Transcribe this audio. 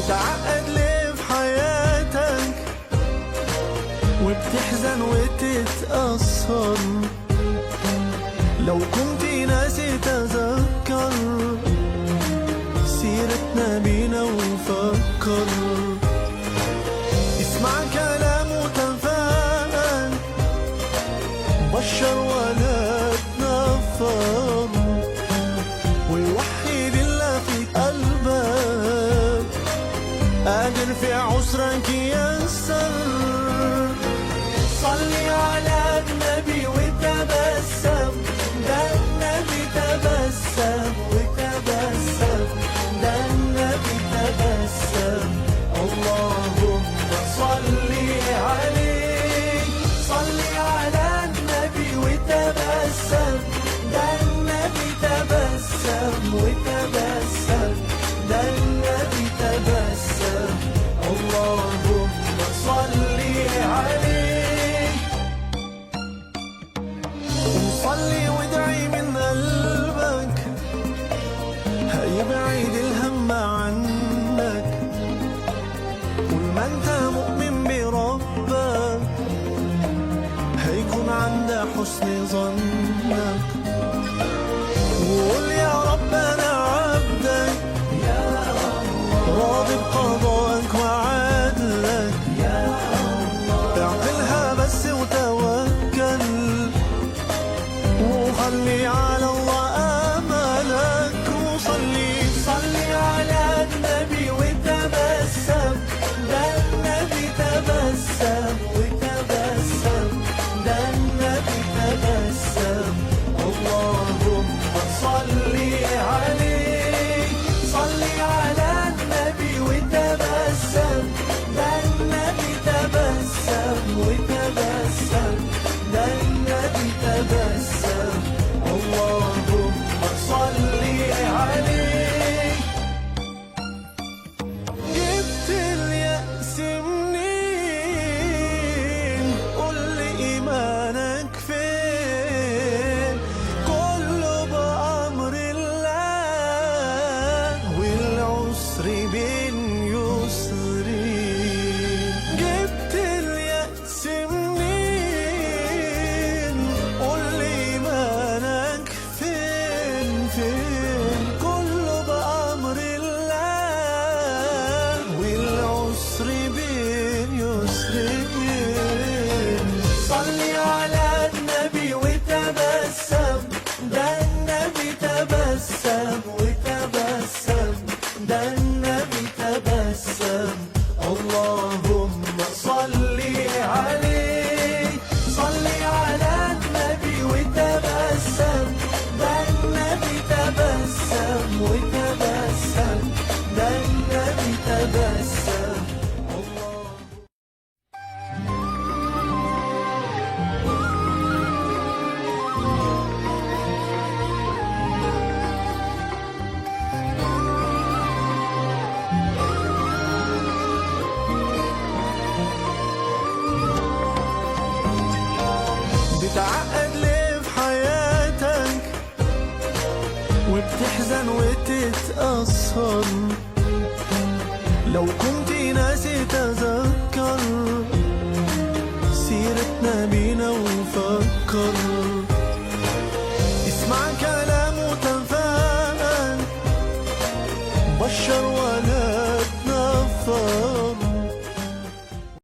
بتعقد ليه في حياتك وبتحزن وتتأثر؟ لو كنت ناسي تذكر سيرتنا بينا وفكر. اسمع كلام وتفاءل، بشر ولا تنفر، ويوحد الله في قلبك، قادر في عسرك يسر. صلي على النبي وتبسم، ده النبي تبسم وتبسم، ده النبي تبسم. اللهم صلي عليه، صلي على النبي وتبسم، ده النبي تبسم وتبسم، ده النبي تبسم. اللهم صلي عليه. وصلي وادعي من قلبك، هيبعد الهم عنك. كل ما انت مؤمن بربك هيكون عند حسن ظنك. وقول يا رب انا عبدك، راضي بقضائك وعدلك. اعقلها بس وتوكل، وخلي على الله املك. وصلي صلي على النبي وتبسم، ده النبي تبسم وتبسم، ده النبي تبسم. اللهم صلي عليه، صلي على النبي وتبسم، ده النبي تبسم وتبسم، ده النبي تبسم. اللهم صلي عليه. جبت اليأس منين؟ قول لي إيمانك فين؟ كله بأمر الله، والعسر بين يسرين. جبت اليأس منين؟ قول لي إيمانك فين فين؟ كله بأمر الله، والعسر بين يسرين. صلي على النبي وتبسم، ده النبي تبسم وتبسم، ده النبي تبسم. اللهم صلي عليه، صلي على النبي وتبسم، ده النبي تبسم وتبسم، ده النبي تبسم. بتعقد ليه في حياتك وبتحزن وتتأثر؟ لو كنت ناسي تذكر سيرتنا بينا وفكر. اسمع كلام وتفاءل، بشر